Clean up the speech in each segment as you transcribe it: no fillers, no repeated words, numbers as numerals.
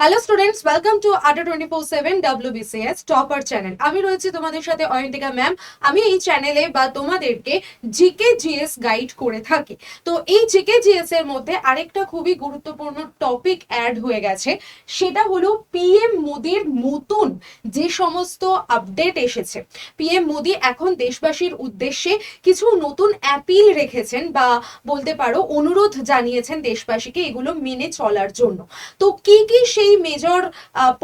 Hello students, welcome to আড্ডা 24/7 WBCS topper channel. আমি রয়েছি তোমাদের সাথে অয়ন্তিকা ম্যাম। আমি এই চ্যানেলে বা তোমাদেরকে জিকে জিএস গাইড করে থাকি। তো এই জিকে জিএস এর মধ্যে আরেকটা খুবই গুরুত্বপূর্ণ টপিক অ্যাড হয়ে গেছে, সেটা হলো পিএম মোদির নতুন যে সমস্ত আপডেট এসেছে। পিএম মোদি এখন দেশবাসীর উদ্দেশ্যে কিছু নতুন অ্যাপিল রেখেছেন বা বলতে পারো অনুরোধ জানিয়েছেন দেশবাসীকে এগুলো মেনে চলার জন্য। তো কি কি সেই মেজর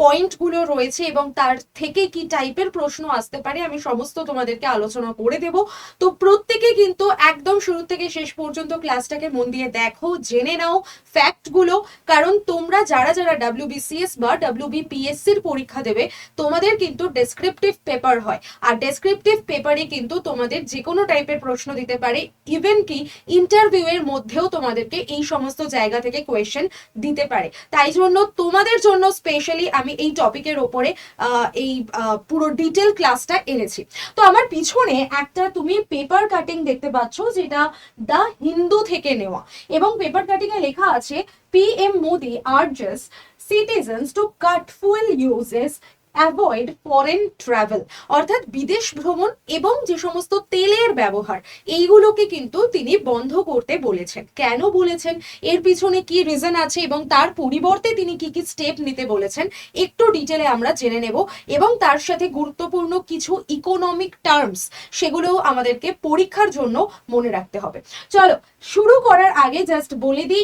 পয়েন্টগুলো রয়েছে এবং তার থেকে কি টাইপের প্রশ্ন আসতে পারে আমি সমস্ত তোমাদেরকে আলোচনা করে দেব। তো প্রত্যেকে কিন্তু একদম শুরু থেকে শেষ পর্যন্ত ক্লাসটাকে মন দিয়ে দেখো, জেনে নাও ফ্যাক্টগুলো, কারণ তোমরা যারা যারা WBCS বা WBPSCর পরীক্ষা দেবে তোমাদের কিন্তু ডেসক্রিপটিভ পেপার হয়, আর ডেসক্রিপটিভ পেপারে কিন্তু তোমাদের যে কোনো টাইপের প্রশ্ন দিতে পারে, ইভেন কি ইন্টারভিউ এর মধ্যেও তোমাদেরকে এই সমস্ত জায়গা থেকে কোয়েশ্চেন দিতে পারে। তাই জন্য তোমাদের জন্য স্পেশালি আমি এই টপিকের ওপরে এই পুরো ডিটেল ক্লাসটা এনেছি। তো আমার পিছনে একটা তুমি পেপার কাটিং দেখতে পাচ্ছ, যেটা দ্য হিন্দু থেকে নেওয়া, এবং পেপার কাটিং এ লেখা আছে PM Modi urges citizens to cut fuel uses, avoid foreign travel, অর্থাৎ বিদেশ ভ্রমণ এবং যে সমস্ত তেলের ব্যবহার এইগুলোকে কিন্তু তিনি বন্ধ করতে বলেছেন। কেন বলেছেন, এর পিছনে কি রিজন আছে এবং তার পরিবর্তে তিনি কি কি স্টেপ নিতে বলেছেন একটু ডিটেলে আমরা জেনে নেব, এবং তার সাথে গুরুত্বপূর্ণ কিছু ইকোনমিক টার্মস সেগুলোও আমাদেরকে পরীক্ষার জন্য মনে রাখতে হবে। চলো শুরু করার আগে জাস্ট বলে দিই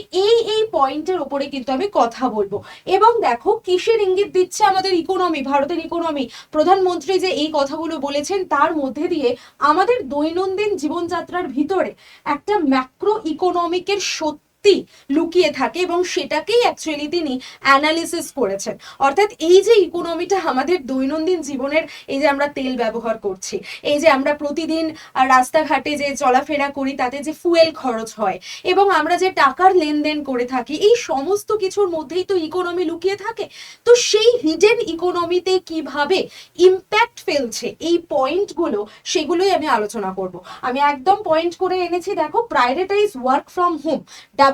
এই পয়েন্টের উপরে কিন্তু আমি কথা বলবো। এবং দেখো কিসের ইঙ্গিত দিচ্ছে আমাদের ইকোনমি, ভারতের ইকোনমি। প্রধানমন্ত্রী যে এই কথাগুলো বলেছেন তার মধ্যে দিয়ে আমাদের দৈনন্দিন জীবনযাত্রার ভিতরে একটা ম্যাক্রো ইকোনমিকের সত্যি লুকিয়ে থাকে, এবং সেটাকেই অ্যাকচুয়ালি তিনি অ্যানালিসিস করেছেন। অর্থাৎ এই যে ইকোনমিটা আমাদের দৈনন্দিন জীবনের, এই যে আমরা তেল ব্যবহার করছি, এই যে আমরা প্রতিদিন রাস্তাঘাটে যে চলাফেরা করি তাতে যে ফুয়েল খরচ হয়, এবং আমরা যে টাকার লেনদেন করে থাকি, এই সমস্ত কিছুর মধ্যেই তো ইকোনমি লুকিয়ে থাকে। তো সেই হিডেন ইকোনমিতে কিভাবে ইম্প্যাক্ট ফেলছে এই পয়েন্টগুলো, সেগুলোই আমি আলোচনা করব। আমি একদম পয়েন্ট করে এনেছি, দেখো prioritise work from home,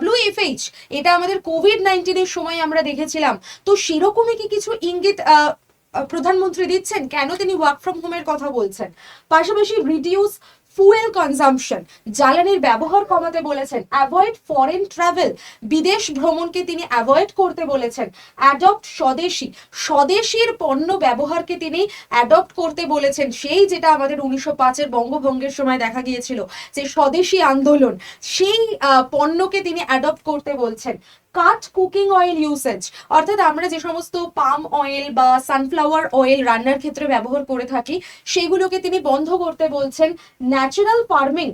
WFH, এটা আমাদের কোভিড-19 সময় আমরা দেখেছিলাম। তো সেরকমই কি কিছু ইঙ্গিত প্রধানমন্ত্রী দিচ্ছেন, কেন তিনি ওয়ার্ক ফ্রম হোমের কথা বলছেন? পাশাপাশি রিডিউস ফুয়েল কনজাম্পশন, জ্বালানির ব্যবহার কমাতে বলেছেন। অ্যাভয়েড ফরেন ট্রাভেল, বিদেশ ভ্রমণকে তিনি অ্যাভয়েড করতে বলেছেন। অ্যাডপ্ট স্বদেশি, স্বদেশীর পণ্য ব্যবহারকে তিনি অ্যাডপ্ট করতে বলেছেন। সেই যেটা আমাদের 1905-এর বঙ্গভঙ্গের সময় দেখা গিয়েছিল যে স্বদেশী আন্দোলন, সেই পণ্যকে তিনি অ্যাডপ্ট করতে বলছেন। কাট কুকিং অয়েল ইউসেজ, অর্থাৎ আমরা যে সমস্ত পাম অয়েল বা সানফ্লাওয়ার অয়েল রান্নার ক্ষেত্রে ব্যবহার করে থাকি সেগুলোকে তিনি বন্ধ করতে বলছেন। ন্যাচারাল ফার্মিং,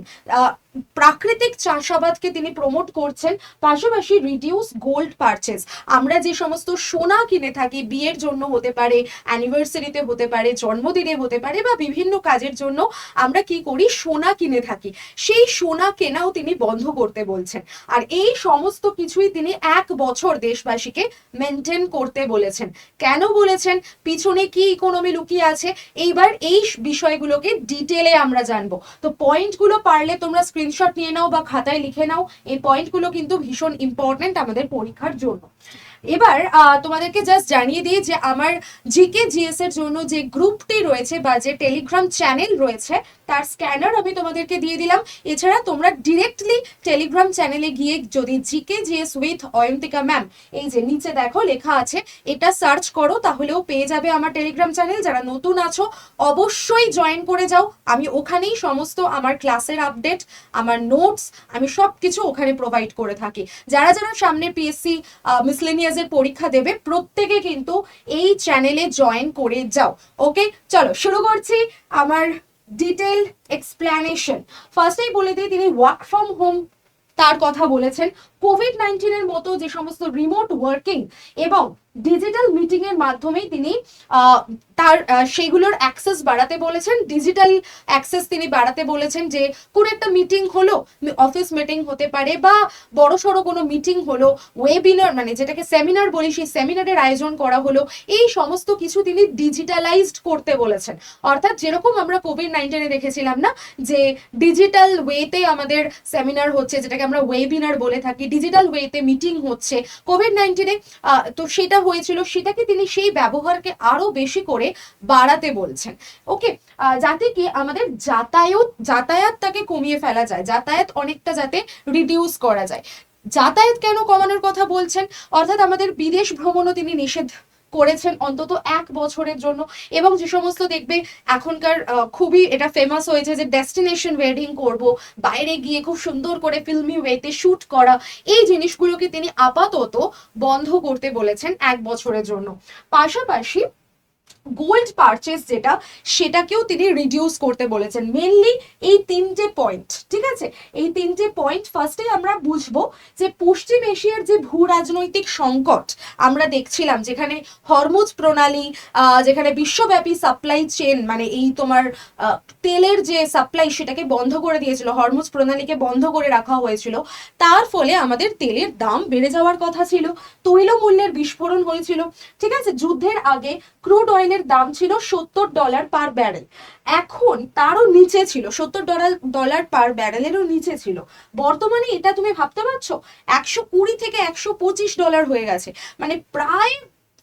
প্রাকৃতিক চাষাবাদকে তিনি প্রমোট করছেন। পাশাপাশি রিডিউস গোল্ড পারচেজ, আমরা যে সমস্ত সোনা কিনে থাকি, বিয়ের জন্য হতে পারে, অ্যানিভার্সারিতে হতে পারে, জন্মদিনে হতে পারে, বা বিভিন্ন কাজের জন্য আমরা কি করি, সোনা কিনে থাকি, সেই সোনা কেনাও তিনি বন্ধ করতে বলছেন। আর এই সমস্ত কিছুই তিনি 1 বছর দেশবাসীকে মেনটেন করতে বলেছেন। কেন বলেছেন, পিছনে কি ইকোনমি লুকিয়ে আছে, এইবার এই বিষয়গুলোকে ডিটেলে আমরা জানবো। তো পয়েন্টগুলো পারলে তোমরা স্ক্রিনশট নিয়ে নাও বা খাতায় লিখে নাও, এই পয়েন্টগুলো কিন্তু ভীষণ ইম্পর্টেন্ট আমাদের পরীক্ষার জন্য। এবার তোমাদেরকে জাস্ট জানিয়ে দিই যে আমার জিকে জিএস এর জন্য যে গ্রুপটি রয়েছে বা যে টেলিগ্রাম চ্যানেল রয়েছে তার স্ক্যানার আমি তোমাদেরকে দিয়ে দিলাম। এছাড়া তোমরা ডিরেক্টলি টেলিগ্রাম চ্যানেলে গিয়ে যদি GK GS with Ayantika ma'am, এই যে নিচে দেখো লেখা আছে, এটা সার্চ করো তাহলেও পেয়ে যাবে আমার টেলিগ্রাম চ্যানেল। যারা নতুন আছো অবশ্যই জয়েন করে যাও, আমি ওখানেই সমস্ত আমার ক্লাসের আপডেট, আমার নোটস, আমি সব কিছু ওখানে প্রোভাইড করে থাকি। যারা যারা সামনে পিএসসি মিসলেনিয়াসের পরীক্ষা দেবে প্রত্যেকে কিন্তু এই চ্যানেলে জয়েন করে যাও। ওকে, চলো শুরু করছি আমার ডিটেল এক্সপ্লেনেশন। ফার্স্টেই বলে দিই, তিনি ওয়ার্ক ফ্রম হোম তার কথা বলেছেন। কোভিড-19 মতো যে সমস্ত রিমোট ওয়ার্কিং এবং ডিজিটাল মিটিং এর মাধ্যমেই তিনি তার সেগুলোর অ্যাক্সেস বাড়াতে বলেছেন। ডিজিটাল অ্যাক্সেস তিনি বাড়াতে বলেছেন, যে কোনো একটা মিটিং হলো, অফিস মিটিং হতে পারে বা বড়সড় কোনো মিটিং হলো, ওয়েবিনার মানে যেটাকে সেমিনার বলি, সেই সেমিনারের আয়োজন করা হলো, এই সমস্ত কিছু তিনি ডিজিটালাইজড করতে বলেছেন। অর্থাৎ যেরকম আমরা কোভিড-19 দেখেছিলাম না, যে ডিজিটাল ওয়েতে আমাদের সেমিনার হচ্ছে, যেটাকে আমরা ওয়েবিনার বলে থাকি, ডিজিটাল ওয়েতে মিটিং হচ্ছে কোভিড-19, তো সেটা হয়েছিল সেটাকে তিনি সেই ব্যবহারকে আরো বেশি করে বাড়াতে বলছেন। ওকে, যাতে কি আমাদের যাতায়াতটাকে কমিয়ে ফেলা যায়, যাতায়াত অনেকটা যাতে রিডিউস করা যায়। যাতায়াত কেন কমানোর কথা বলছেন, অর্থাৎ আমাদের বিদেশ ভ্রমণও তিনি নিষেধ করেছেন অন্তত 1 বছরের জন্য। এবং যে সমস্ত দেখবে এখনকার খুবই এটা ফেমাস হয়েছে যে ডেস্টিনেশন ওয়েডিং করব, বাইরে গিয়ে খুব সুন্দর করে ফিল্মি ওয়েতে শুট করা, এই জিনিসগুলোকে তিনি আপাতত বন্ধ করতে বলেছেন 1 বছরের জন্য। পাশাপাশি গোল্ড পারচেস যেটা, সেটাকেও তিনি রিডিউস করতে বলেছেন। মেনলি এই 3টে পয়েন্ট, ঠিক আছে, এই 3টে পয়েন্ট ফার্স্টে আমরা বুঝবো যে পশ্চিম এশিয়ার যে ভূ রাজনৈতিক সংকট আমরা দেখছিলাম, যেখানে হরমুজ প্রণালী, যেখানে বিশ্বব্যাপী সাপ্লাই চেন, মানে এই তোমার তেলের যে সাপ্লাই সেটাকে বন্ধ করে দিয়েছিল, হরমুজ প্রণালীকে বন্ধ করে রাখা হয়েছিল, তার ফলে আমাদের তেলের দাম বেড়ে যাওয়ার কথা ছিল, তৈল মূল্যের বিস্ফোরণ হয়েছিল, ঠিক আছে। যুদ্ধের আগে ক্রুড অয়েলের দাম ছিল $70 পার ব্যারেল, এখন তারও নিচে ছিল, $70 পার ব্যারেলেরও নিচে ছিল। বর্তমানে এটা তুমি ভাবতে পারছো, $120 থেকে $125 হয়ে গেছে, মানে প্রায়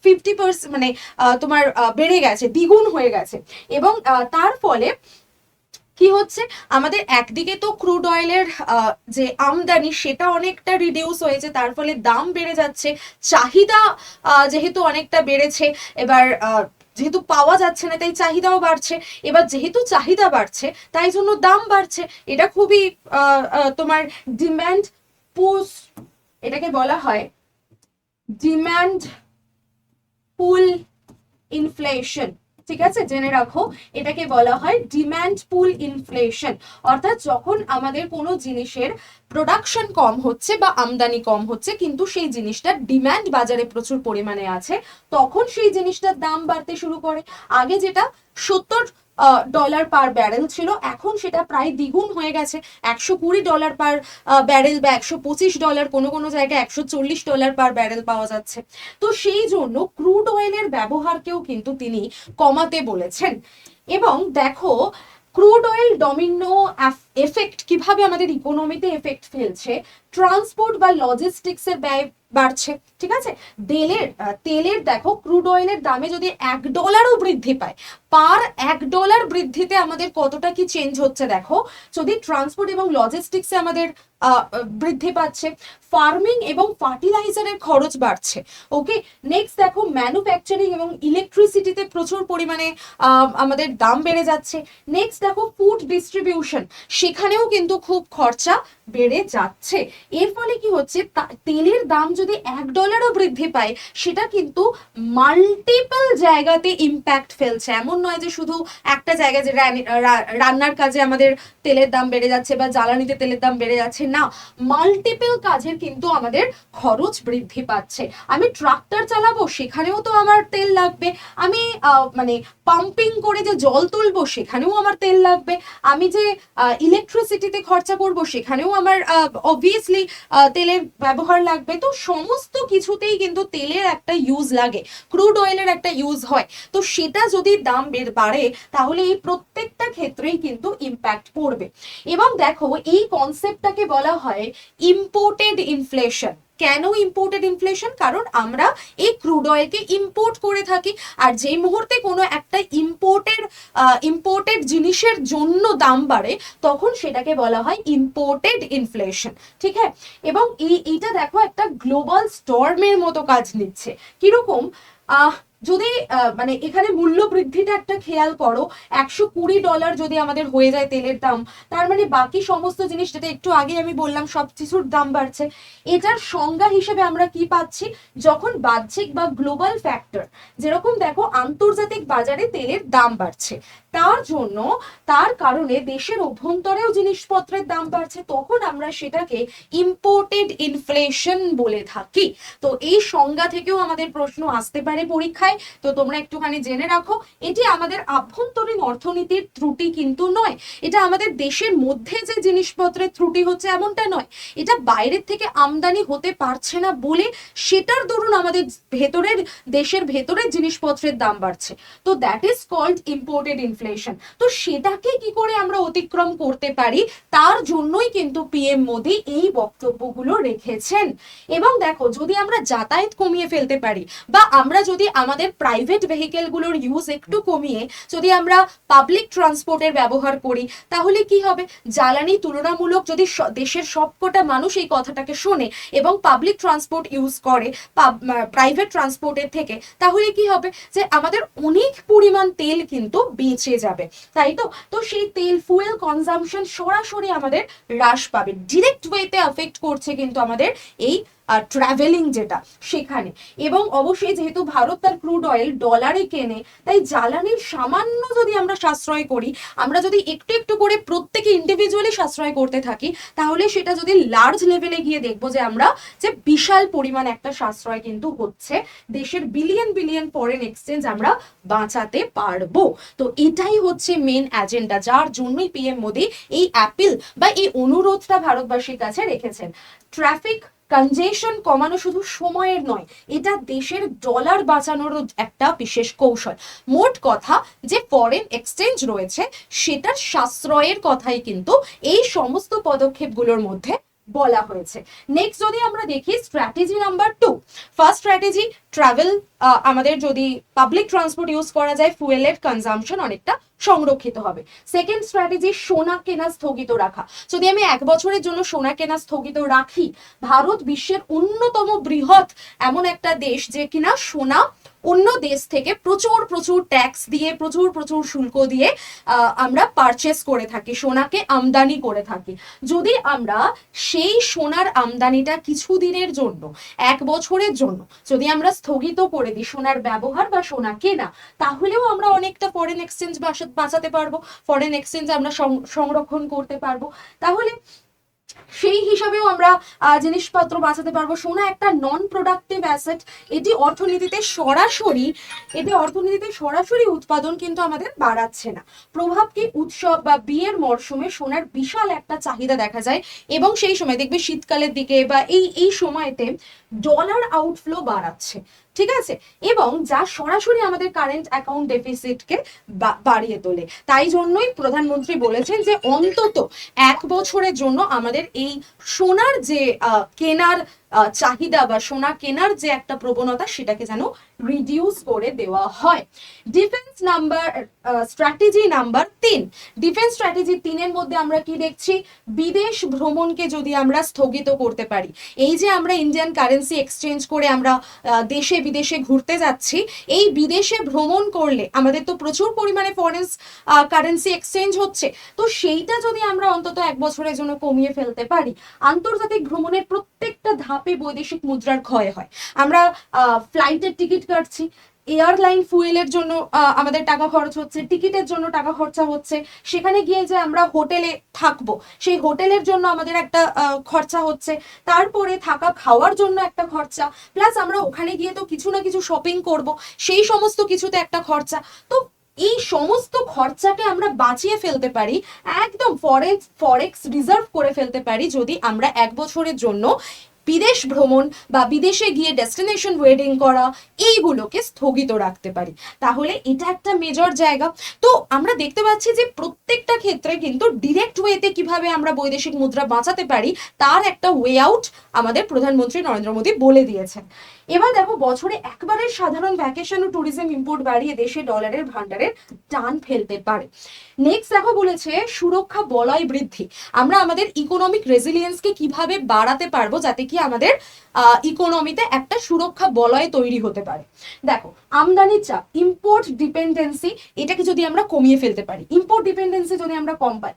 50%, মানে তোমার বেড়ে গেছে, দ্বিগুণ হয়ে গেছে। এবং তার ফলে কি হচ্ছে, আমাদের একদিকে তো ক্রুড অয়েলের যে আমদানি সেটা অনেকটা রিডিউস হয়েছে, তার ফলে দাম বেড়ে যাচ্ছে, চাহিদা যেহেতু অনেকটা বেড়েছে, এবার যেহেতু পাওয়া যাচ্ছে না তাই চাহিদাও বাড়ছে, এবার যেহেতু চাহিদা বাড়ছে তাই জন্য দাম বাড়ছে। এটা খুবই তোমার ডিম্যান্ড পুশ, এটাকে বলা হয় ডিম্যান্ড পুল ইনফ্লেশন, ঠিক আছে, জেনে রাখো, এটাকে বলা হয় ডিম্যান্ড পুল ইনফ্লেশন। অর্থাৎ যখন আমাদের কোনো জিনিসের প্রোডাকশন কম হচ্ছে বা আমদানি কম হচ্ছে, কিন্তু সেই জিনিসটার ডিম্যান্ড বাজারে প্রচুর পরিমাণে আছে, তখন সেই জিনিসটার দাম বাড়তে শুরু করে। আগে যেটা $70 পার ব্যারেল ছিল, এখন সেটা প্রায় দ্বিগুণ হয়ে গেছে, $120 পার ব্যারেল বা $125, কোনো কোনো জায়গায় $140 পার ব্যারেল পাওয়া যাচ্ছে। তো সেই জন্য ক্রুড অয়েলের ব্যবহারকেও কিন্তু তিনি কমাতে বলেছেন। এবং দেখো ক্রুড অয়েল ডমিনো এফেক্ট কিভাবে আমাদের ইকোনমিতে এফেক্ট ফেলছে, ট্রান্সপোর্ট বা লজিস্টিক্সের ব্যয় বাড়ছে, ঠিক আছে। তেলের দেখো ক্রুড অয়েলের দামে যদি $1ও বৃদ্ধি পায়, পার $1 বৃদ্ধিতে আমাদের কতটা কি চেঞ্জ হচ্ছে দেখো। যদি ট্রান্সপোর্ট এবং লজিস্টিক্সে আমাদের বৃদ্ধি পাচ্ছে, ফার্মিং এবং ফার্টিলাইজারের খরচ বাড়ছে, ওকে। নেক্সট দেখো ম্যানুফ্যাকচারিং এবং ইলেকট্রিসিটিতে প্রচুর পরিমাণে আমাদের দাম বেড়ে যাচ্ছে। নেক্সট দেখো ফুড ডিস্ট্রিবিউশন, সেখানেও কিন্তু খুব খরচা বেড়ে যাচ্ছে। এর ফলে কি হচ্ছে, তেলের দাম যদি $1ও বৃদ্ধি পায়, সেটা কিন্তু মাল্টিপল জায়গাতে ইম্প্যাক্ট ফেলছে। এমন নয় যে শুধু একটা জায়গায়, যে রান্নার কাজে আমাদের তেলের দাম বেড়ে যাচ্ছে বা জ্বালানিতে তেলের দাম বেড়ে যাচ্ছে, না, মাল্টিপল কাজের কিন্তু আমাদের খরচ বৃদ্ধি পাচ্ছে। আমি ট্রাক্টর চালাবো, সেখানেও তো আমার তেল লাগবে, আমি মানে পাম্পিং করে যে জল তুলবো, সেখানেও আমার তেল লাগবে, আমি যে ইলেকট্রিসিটিতে খরচা করবো, সেখানেও আমার অবভিয়াসলি তেলের ব্যবহার লাগবে। তো সমস্ত কিছুতেই কিন্তু তেলের একটা ইউজ লাগে, ক্রুড অয়েলের একটা ইউজ হয়। তো সেটা যদি দাম বাড়ে, তাহলে এই প্রত্যেকটা ক্ষেত্রেই কিন্তু ইম্প্যাক্ট পড়বে। এবং দেখো এই কনসেপ্টটাকে বলা হয় ইম্পোর্টেড ইনফ্লেশন। কেন ইম্পোর্টেড ইনফ্লেশন? কারণ আমরা এই ক্রুড অয়েলকে ইম্পোর্ট করে থাকি, আর যেই মুহূর্তে কোনো একটা ইম্পোর্টেড জিনিসের জন্য দাম বাড়ে, তখন সেটাকে বলা হয় ইম্পোর্টেড ইনফ্লেশন, ঠিক আছে। এবং এইটা দেখো একটা গ্লোবাল স্টর্মের মতো কাজ নিচ্ছে। কিরকম, যদি মানে এখানে মূল্য বৃদ্ধিটা একটা খেয়াল করো, $120 যদি আমাদের হয়ে যায় তেলের দাম, তার মানে বাকি সমস্ত জিনিস, যেটা একটু আগে আমি বললাম সব কিছুর দাম বাড়ছে। এটার সংজ্ঞা হিসেবে আমরা কি পাচ্ছি, যখন বাহ্যিক বা গ্লোবাল ফ্যাক্টর, যেরকম দেখো আন্তর্জাতিক বাজারে তেলের দাম বাড়ছে, তার কারণে দেশের অভ্যন্তরেও জিনিসপত্রের দাম বাড়ছে, তখন আমরা সেটাকে ইম্পোর্টেড ইনফ্লেশন বলে থাকি। তো এই সংজ্ঞা থেকেও আমাদের প্রশ্ন আসতে পারে পরীক্ষায়। যায়। তো তোমরা একটুখানি জেনে রাখো, এটি আমাদের আভ্যন্তরীণ অর্থনীতির ত্রুটি কিন্তু নয়, এটা আমাদের দেশের মধ্যে যে জিনিসপত্রের ত্রুটি হচ্ছে এমনটা নয়, এটা বাইরের থেকে আমদানি হতে পারছে না বলে সেটার দরুন আমাদের ভেতরের দেশের ভেতরের জিনিসপত্রের দাম বাড়ছে। তো that is called imported inflation. তো সেটাকে কি করে আমরা অতিক্রম করতে পারি, তার জন্যই কিন্তু পিএম মোদি এই বক্তব্যগুলো রেখেছেন। এবং দেখো, যদি আমরা যাতায়াত কমিয়ে ফেলতে পারি, বা আমরা যদি আমাদের প্রাইভেট ভেহিকেলগুলোর ইউজ একটু কমিয়ে যদি আমরা পাবলিক ট্রান্সপোর্টের ব্যবহার করি, তাহলে কি হবে, জ্বালানি তুলনামূলক যদি দেশের সবকটা মানুষ এই কথাটাকে শোনে এবং পাবলিক ট্রান্সপোর্ট ইউজ করে প্রাইভেট ট্রান্সপোর্টের থেকে, তাহলে কি হবে যে আমাদের অনেক পরিমাণ তেল কিন্তু বেঁচে যাবে, তাই তো? তো সেই তেল ফুয়েল কনজাম্পশন সরাসরি আমাদের হ্রাস পাবে, ডিরেক্ট ওয়েতে এফেক্ট করছে কিন্তু আমাদের এই ট্রাভেলিং যেটা সেখানে। এবং অবশ্যই যেহেতু ভারত তার ক্রুড অয়েল ডলারে কেনে, তাই জ্বালানির সামান্য যদি আমরা সাশ্রয় করি, আমরা যদি একটু একটু করে প্রত্যেকে ইন্ডিভিজুয়ালি সাশ্রয় করতে থাকি, তাহলে সেটা যদি লার্জ লেভেলে গিয়ে দেখবো যে আমরা যে বিশাল পরিমাণ একটা সাশ্রয় কিন্তু হচ্ছে, দেশের বিলিয়ন বিলিয়ন ফরেন এক্সচেঞ্জ আমরা বাঁচাতে পারবো। তো এটাই হচ্ছে মেন এজেন্ডা, যার জন্যই পিএম মোদি এই অ্যাপিল বা এই অনুরোধটা ভারতবাসীর কাছে রেখেছেন। ট্রাফিক কনজেশন কমানো শুধু সময়ের নয়, এটা দেশের ডলার বাঁচানোরও একটা বিশেষ কৌশল। মোট কথা, যে ফরেন এক্সচেঞ্জ রয়েছে সেটার সাশ্রয়ের কথাই কিন্তু এই সমস্ত পদক্ষেপগুলোর মধ্যে বলা হয়েছে। নেক্সট যদি আমরা দেখি strategy number 2, first strategy travel, আমাদের যদি পাবলিক ট্রান্সপোর্ট ইউজ করা যায়, ফুয়েলের কনজাম্পশন অনেকটা সংরক্ষিত হবে। সেকেন্ড স্ট্র্যাটেজি সোনা কেনা স্থগিত রাখা। যদি আমি 1 বছরের জন্য সোনা কেনা স্থগিত রাখি, ভারত বিশ্বের অন্যতম বৃহৎ এমন একটা দেশ যে কিনা সোনা অন্য দেশ থেকে প্রচুর প্রচুর ট্যাক্স দিয়ে, প্রচুর প্রচুর শুল্ক দিয়ে আমরা পারচেস করে থাকি, সোনাকে আমদানি করে থাকি। যদি আমরা সেই সোনার আমদানিটা কিছুদিনের জন্য, 1 বছরের জন্য যদি আমরা স্থগিত করে দিই সোনার ব্যবহার বা সোনা কেনা, তাহলেও আমরা অনেকটা ফরেন এক্সচেঞ্জ বাঁচাতে পারবো, ফরেন এক্সচেঞ্জ আমরা সংরক্ষণ করতে পারবো। তাহলে সেই হিসাবেও আমরা জিনিসপত্র বাঁচাতে পারবো। সোনা একটা নন প্রোডাক্টিভ অ্যাসেট, এটি অর্থনীতিতে সরাসরি উৎপাদন কিন্তু আমাদের বাড়াচ্ছে না। প্রভাব কি, উৎসব বা বিয়ের মরশুমে সোনার বিশাল একটা চাহিদা দেখা যায়, এবং সেই সময় দেখবে শীতকালের দিকে বা এই সময়তে ডলার আউটফ্লো বাড়াচ্ছে, ঠিক আছে, এবং যা সরাসরি আমাদের কারেন্ট অ্যাকাউন্ট ডেফিসিটকে বাড়িয়ে তোলে। তাই জন্যই প্রধানমন্ত্রী বলেছেন যে অন্তত 1 বছরের জন্য আমাদের এই সোনার যে কেনার চাহিদা বা সোনা কেনার যে একটা প্রবণতা, সেটাকে যেন রিডিউস করে দেওয়া হয়। Defence strategy number 3, defence strategy 3-এর মধ্যে আমরা কি দেখছি, বিদেশ ভ্রমণকে যদি আমরা স্থগিত করতে পারি, এই যে আমরা ইন্ডিয়ান কারেন্সি এক্সচেঞ্জ করে আমরা দেশে বিদেশে ঘুরতে যাচ্ছি, এই বিদেশে ভ্রমণ করলে আমাদের তো প্রচুর পরিমাণে ফরেন কারেন্সি এক্সচেঞ্জ হচ্ছে, তো সেইটা যদি আমরা অন্তত 1 বছরের জন্য কমিয়ে ফেলতে পারি, আন্তর্জাতিক ভ্রমণের প্রত্যেকটা ধাপে বৈদেশিক মুদ্রার ক্ষয় হয়। আমরা ফ্লাইটের টিকিট কাটছি, এয়ারলাইন ফুয়েলের জন্য আমাদের টাকা খরচ হচ্ছে, টিকিটের জন্য টাকা খরচা হচ্ছে, সেখানে গিয়ে যে আমরা হোটেলে থাকবো সেই হোটেলের জন্য আমাদের একটা খরচা হচ্ছে, তারপরে থাকা খাওয়ার জন্য একটা খরচা, প্লাস আমরা ওখানে গিয়ে তো কিছু না কিছু শপিং করব, সেই সমস্ত কিছুতে একটা খরচা। তো এই সমস্ত খরচাকে আমরা বাঁচিয়ে ফেলতে পারি, একদম ফরেক্স রিজার্ভ করে ফেলতে পারি, যদি আমরা 1 বছরের জন্য বিদেশ ভ্রমণ বা বিদেশে গিয়ে ডেস্টিনেশন ওয়েডিং করা এইগুলোকে স্থগিত রাখতে পারি। তাহলে এটা একটা মেজর জায়গা। তো আমরা দেখতে পাচ্ছি যে প্রত্যেকটা ক্ষেত্রে কিন্তু ডিরেক্ট ওয়েতে কিভাবে আমরা বৈদেশিক মুদ্রা বাঁচাতে পারি তার একটা ওয়ে আউট আমাদের প্রধানমন্ত্রী নরেন্দ্র মোদী বলে দিয়েছেন। এবার দেখো, বছরে একবারের সাধারণ ভ্যাকেশন ও ট্যুরিজম ইম্পোর্ট বাড়িয়ে দেশে ডলারের ভান্ডারের টান ফেলতে পারে। নেক্সট দেখো, বলেছে সুরক্ষা বলয় বৃদ্ধি। আমরা আমাদের ইকোনমিক রেজিলিয়েন্সকে কিভাবে বাড়াতে পারবো যাতে কি আমাদের ইকোনমিতে একটা সুরক্ষা বলয় তৈরি হতে পারে। দেখো, আমদানির চাপ, ইম্পোর্ট ডিপেন্ডেন্সি, এটাকে যদি আমরা কমিয়ে ফেলতে পারি, ইম্পোর্ট ডিপেন্ডেন্সি যদি আমরা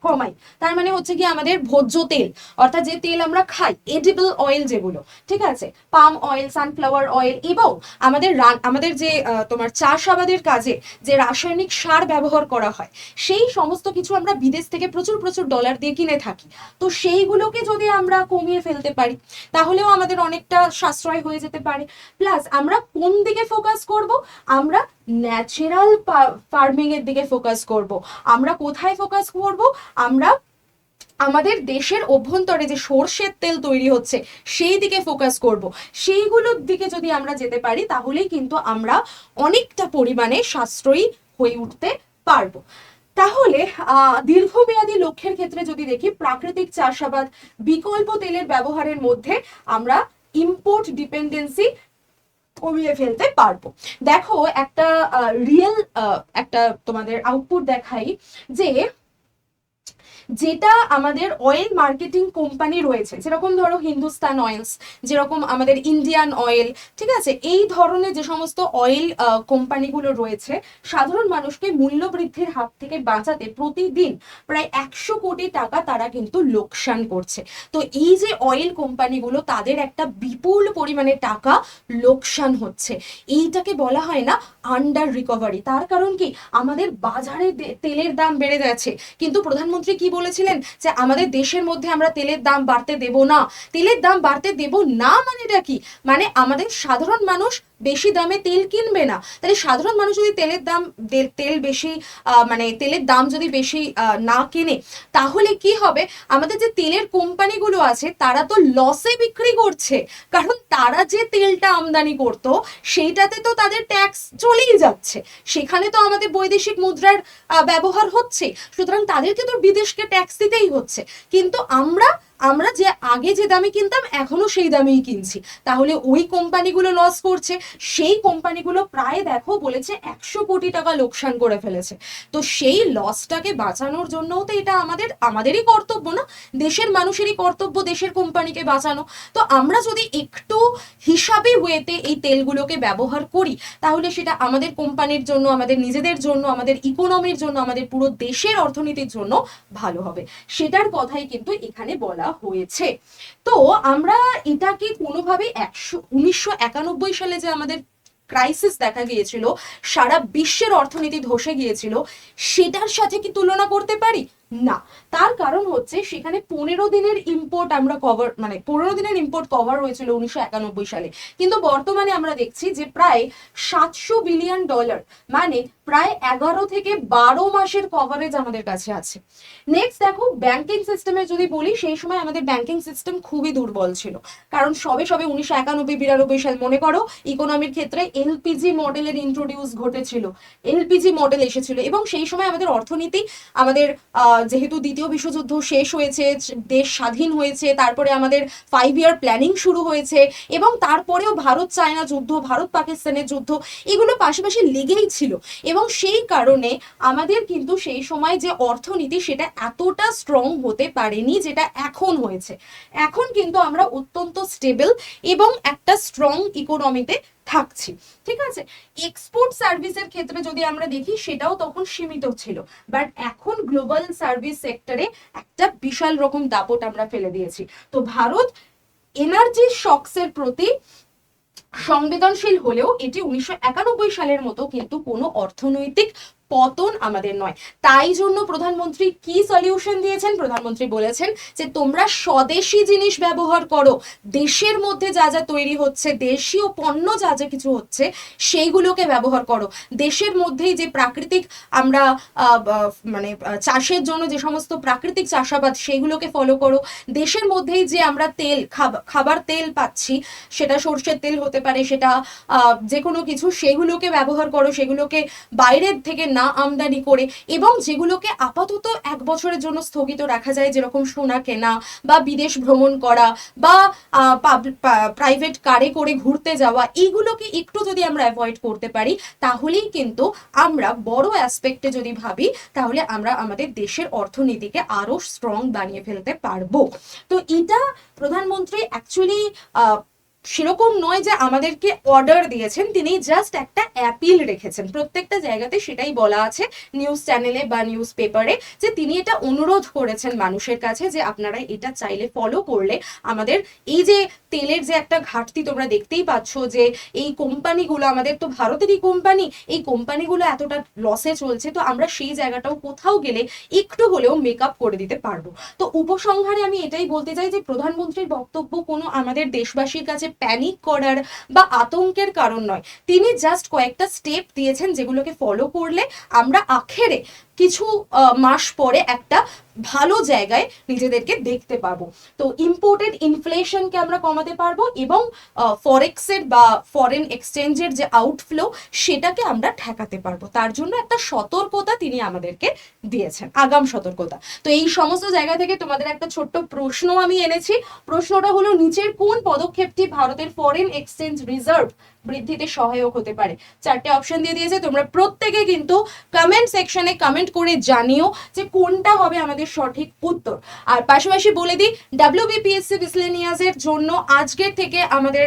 কমাই, তার মানে হচ্ছে কি আমাদের ভোজ্য তেল, অর্থাৎ যে তেল আমরা খাই, এডিবল অয়েল যেগুলো, ঠিক আছে, পাম অয়েল, সানফ্লাওয়ার অয়েল, এবং আমাদের যে তোমার চাষাবাদের কাজে যে রাসায়নিক সার ব্যবহার করা হয়, সেই সমস্ত কিছু আমরা বিদেশ থেকে প্রচুর প্রচুর ডলার দিয়ে কিনে থাকি। তো সেইগুলোকে যদি আমরা কমিয়ে ফেলতে পারি, তাহলেও আমাদের অনেকটা অনেকটা সাশ্রয় হয়ে যেতে পারে। প্লাস আমরা কোন দিকে ফোকাস করব, আমরা ন্যাচারাল ফার্মিং এর দিকে ফোকাস করব। আমরা কোথায় ফোকাস করব, আমরা আমাদের দেশের অভ্যন্তরে যে সর্ষের তেল তৈরি হচ্ছে সেই দিকে ফোকাস করব। সেইগুলোর দিকে যদি আমরা যেতে পারি তাহলেই কিন্তু আমরা অনেকটা পরিমাণে সাশ্রয়ী হয়ে উঠতে পারবো। তাহলে দীর্ঘমেয়াদী লক্ষ্যের ক্ষেত্রে যদি দেখি, প্রাকৃতিক চাষাবাদ, বিকল্প তেলের ব্যবহারের মধ্যে আমরা ইম্পোর্ট ডিপেন্ডেন্সি কমিয়ে ফেলতে পারবো। দেখো একটা রিয়েল একটা তোমাদের আউটপুট দেখাই, যে যেটা আমাদের অয়েল মার্কেটিং কোম্পানি রয়েছে, যেরকম ধরো হিন্দুস্তান অয়েলস, যেরকম আমাদের ইন্ডিয়ান অয়েল, ঠিক আছে, এই ধরনের যে সমস্ত অয়েল কোম্পানিগুলো রয়েছে, সাধারণ মানুষকে মূল্য বৃদ্ধির হাত থেকে বাঁচাতে প্রতিদিন প্রায় 100 কোটি টাকা তারা কিন্তু লোকসান করছে। তো এই যে অয়েল কোম্পানিগুলো, তাদের একটা বিপুল পরিমাণে টাকা লোকসান হচ্ছে। এইটাকে বলা হয় না আন্ডার রিকভারি। তার কারণ কি, আমাদের বাজারে তেলের দাম বেড়ে যাচ্ছে, কিন্তু প্রধানমন্ত্রী কি বলেছিলেন, যে আমাদের দেশের মধ্যে আমরা তেলের দাম বাড়তে দেব না। তেলের দাম বাড়তে দেব না মানেটা কি, মানে আমাদের সাধারণ মানুষ বেশি দামে তেল কিনবে না। তাহলে সাধারণ মানুষ যদি তেল বেশি মানে তেলের দাম যদি বেশি না কেনে, তাহলে কি হবে, আমাদের যে তেলের কোম্পানিগুলো আছে তারা তো লসে বিক্রি করছে, কারণ তারা যে তেলটা আমদানি করতো সেইটাতে তো তাদের ট্যাক্স চলেই যাচ্ছে, সেখানে তো আমাদের বৈদেশিক মুদ্রার ব্যবহার হচ্ছে, সুতরাং তাদেরকে তো বিদেশকে ট্যাক্স দিতেই হচ্ছে। কিন্তু আমরা যে আগে যে দামে কিনতাম এখনো সেই দামেই কিনছি, তাহলে ওই কোম্পানিগুলো লস করছে। সেই কোম্পানিগুলো প্রায় দেখো বলেছে 100 কোটি টাকা লোকসান করে ফেলেছে। তো সেই লসটাকে বাঁচানোর জন্যও তো এটা আমাদেরই কর্তব্য না, দেশের মানুষেরই কর্তব্য দেশের কোম্পানিকে বাঁচানো। তো আমরা যদি একটু হিসাবি ওয়েতে এই তেলগুলোকে ব্যবহার করি, তাহলে সেটা আমাদের কোম্পানির জন্য, আমাদের নিজেদের জন্য, আমাদের ইকোনমির জন্য, আমাদের পুরো দেশের অর্থনীতির জন্য ভালো হবে। সেটার কথাই কিন্তু এখানে বলা হয়েছে। তো আমরা এটাকে কোনোভাবে 1991 সালে যে আমাদের ক্রাইসিস দেখা গিয়েছিল, সারা বিশ্বের অর্থনীতি ধসে গিয়েছিল, সেটার সাথে কি তুলনা করতে পারি? না। তার কারণ হচ্ছে সেখানে 15 দিনের ইম্পোর্ট আমরা কভার, মানে 15 দিনের ইম্পোর্ট কভার হয়েছিল 1991 সালে, কিন্তু বর্তমানে আমরা দেখছি যে প্রায় $700 বিলিয়ন, মানে প্রায় 11 থেকে 12 মাসের কভারেজ আমাদের কাছে আছে। নেক্সট দেখো, ব্যাংকিং সিস্টেমে যদি বলি, সেই সময় আমাদের ব্যাংকিং সিস্টেম খুবই দুর্বল ছিল, কারণ সবে 1991-92 সাল মনে করো, ইকোনমির ক্ষেত্রে এলপিজি মডেলের ইন্ট্রোডিউস ঘটেছিল, এলপিজি মডেল এসেছিল, এবং সেই সময় আমাদের অর্থনীতি, আমাদের যেহেতু দ্বিতীয় বিশ্বযুদ্ধ শেষ হয়েছে, দেশ স্বাধীন হয়েছে, তারপরে আমাদের 5 ইয়ার প্ল্যানিং শুরু হয়েছে, এবং তারপরেও ভারত চায়না যুদ্ধ, ভারত পাকিস্তানের যুদ্ধ, এগুলো পাশাপাশি লেগেই ছিল, এবং সেই কারণে আমাদের কিন্তু সেই সময় যে অর্থনীতি সেটা এতটা স্ট্রং হতে পারেনি যেটা এখন হয়েছে। এখন কিন্তু আমরা অত্যন্ত স্টেবল এবং একটা স্ট্রং ইকোনমিতে থাকছি, ঠিক আছে। এক্সপোর্ট সার্ভিসের ক্ষেত্রে যদি আমরা দেখি, সেটাও তখন সীমিত ছিল, বাট এখন গ্লোবাল সার্ভিস সেক্টরে একটা বিশাল রকম দাপট আমরা ফেলে দিয়েছি। তো ভারত এনার্জি শকসের প্রতি সংবেদনশীল হলেও এটি 1991 সালের মতো কিন্তু কোনো অর্থনৈতিক পতন আমাদের নয়। তাই জন্য প্রধানমন্ত্রী কি সলিউশন দিয়েছেন, প্রধানমন্ত্রী বলেছেন যে তোমরা স্বদেশি জিনিস ব্যবহার করো, দেশের মধ্যে যা যা তৈরি হচ্ছে, দেশীয় পণ্য যা যা কিছু হচ্ছে সেইগুলোকে ব্যবহার করো, দেশের মধ্যেই যে প্রাকৃতিক আমরা মানে চাষের জন্য যে সমস্ত প্রাকৃতিক চাষাবাদ সেইগুলোকে ফলো করো, দেশের মধ্যেই যে আমরা তেল খাবার তেল পাচ্ছি, সেটা সরষের তেল হতে পারে, সেটা যে কোনো কিছু, সেগুলোকে ব্যবহার করো, সেগুলোকে বাইরের থেকে না আমদানি করে, এবং যেগুলোকে আপাতত 1 বছরের জন্য স্থগিত রাখা যায়, যেরকম সোনা কেনা বা বিদেশ ভ্রমণ করা বা প্রাইভেট কারে করে ঘুরতে যাওয়া, এইগুলোকে একটু যদি আমরা অ্যাভয়েড করতে পারি, তাহলেই কিন্তু আমরা বড় অ্যাসপেক্টে যদি ভাবি, তাহলে আমরা আমাদের দেশের অর্থনীতিকে আরো স্ট্রং বানিয়ে ফেলতে পারবো। তো এটা প্রধানমন্ত্রী অ্যাকচুয়ালি সেরকম নয় যে আমাদেরকে অর্ডার দিয়েছেন, তিনি জাস্ট একটা অ্যাপিল রেখেছেন, প্রত্যেকটা জায়গাতে সেটাই বলা আছে, নিউজ চ্যানেলে বা নিউজ পেপারে, যে তিনি এটা অনুরোধ করেছেন মানুষের কাছে যে আপনারা এটা চাইলে ফলো করলে আমাদের এই যে তেলের যে একটা ঘাটতি তোমরা দেখতেই পাচ্ছ, যে এই কোম্পানিগুলো, আমাদের তো ভারতেরই কোম্পানি, এই কোম্পানিগুলো এতটা লসে চলছে, তো আমরা সেই জায়গাটাও কোথাও গেলে একটু হলেও মেকআপ করে দিতে পারবো। তো উপসংহারে আমি এটাই বলতে চাই যে প্রধানমন্ত্রীর বক্তব্য কোনো আমাদের দেশবাসীর কাছে প্যানিক করার বা আতঙ্কের কারণ নয়। তিনি জাস্ট কয়েকটা স্টেপ দিয়েছেন যেগুলোকে ফলো করলে আমরা আখেরে কিছু মাস পরে একটা ভালো জায়গায় নিজেদেরকে দেখতে পাবো। তো ইম্পোর্টেড ইনফ্লেশনকে আমরা কমাতে পারবো এবং ফরেক্সের বা ফরেন এক্সচেঞ্জের যে আউটফ্লো সেটাকে আমরা ঠেকাতে পারবো। তার জন্য একটা সতর্কতা তিনি আমাদেরকে দিয়েছেন, আগাম সতর্কতা। তো এই সমস্ত জায়গা থেকে তোমাদের একটা ছোট্ট প্রশ্ন আমি এনেছি। প্রশ্নটা হলো, নিচের কোন পদক্ষেপটি ভারতের ফরেন এক্সচেঞ্জ রিজার্ভ বৃদ্ধিতে সহায়ক হতে পারে? 4টে অপশন দিয়ে দিয়েছে, তোমরা প্রত্যেকে কিন্তু কমেন্ট সেকশনে কমেন্ট করে জানিও যে কোনটা হবে আমাদের সঠিক উত্তর। আর পাশাপাশি বলে দিই, ডাব্লিউবিপিএসসি মিসলেনিয়াসের জন্য আজকের থেকে আমাদের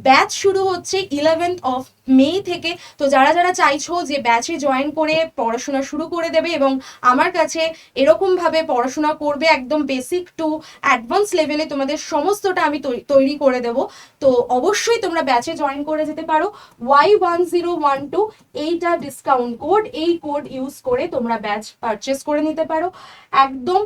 ব্যাচ শুরু হচ্ছে 11th অফ মে থেকে। তো যারা যারা চাইছো যে ব্যাচে জয়েন করে পড়াশোনা শুরু করে দেবে এবং আমার কাছে এরকমভাবে পড়াশোনা করবে, একদম বেসিক টু অ্যাডভান্স লেভেলে তোমাদের সমস্তটা আমি তৈরি করে দেব, তো অবশ্যই তোমরা ব্যাচে জয়েন করে যেতে পারো। Y1012 এইটা ডিসকাউন্ট কোড, এই কোড ইউজ করে তোমরা ব্যাচ পারচেস করে নিতে পারো একদম।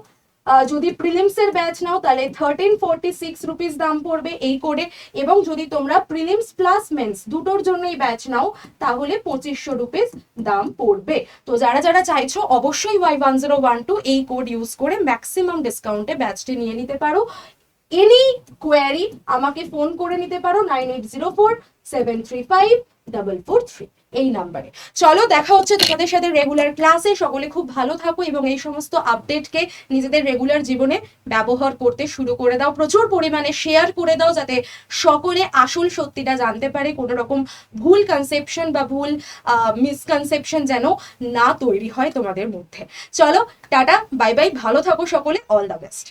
যদি প্রিলিমসের ব্যাচ নাও তাহলে 1346 রুপিস দাম পড়বে এই কোডে, এবং যদি তোমরা প্রিলিমস প্লাস মেন্স দুটোর জন্য এই ব্যাচ নাও তাহলে 2500 রুপিস দাম পড়বে। তো যারা যারা চাইছো অবশ্যই Y1012 এই কোড ইউজ করে ম্যাক্সিমাম ডিসকাউন্টে ব্যাচটি নিয়ে নিতে পারো। এনি কোয়ারি আমাকে ফোন করে নিতে পারো 9804735443 এই নাম্বারে। চলো দেখা হচ্ছে তোমাদের সাথে রেগুলার ক্লাসে। সকলে খুব ভালো থাকো এবং এই সমস্ত আপডেটকে নিজেদের রেগুলার জীবনে ব্যবহার করতে শুরু করে দাও, প্রচুর পরিমাণে শেয়ার করে দাও যাতে সকলে আসল সত্যিটা জানতে পারে, কোনো রকম ভুল কনসেপশন বা ভুল মিসকনসেপশন যেন না তৈরি হয় তোমাদের মধ্যে। চলো টাটা, বাই বাই, ভালো থাকো সকলে, অল দ্য বেস্ট।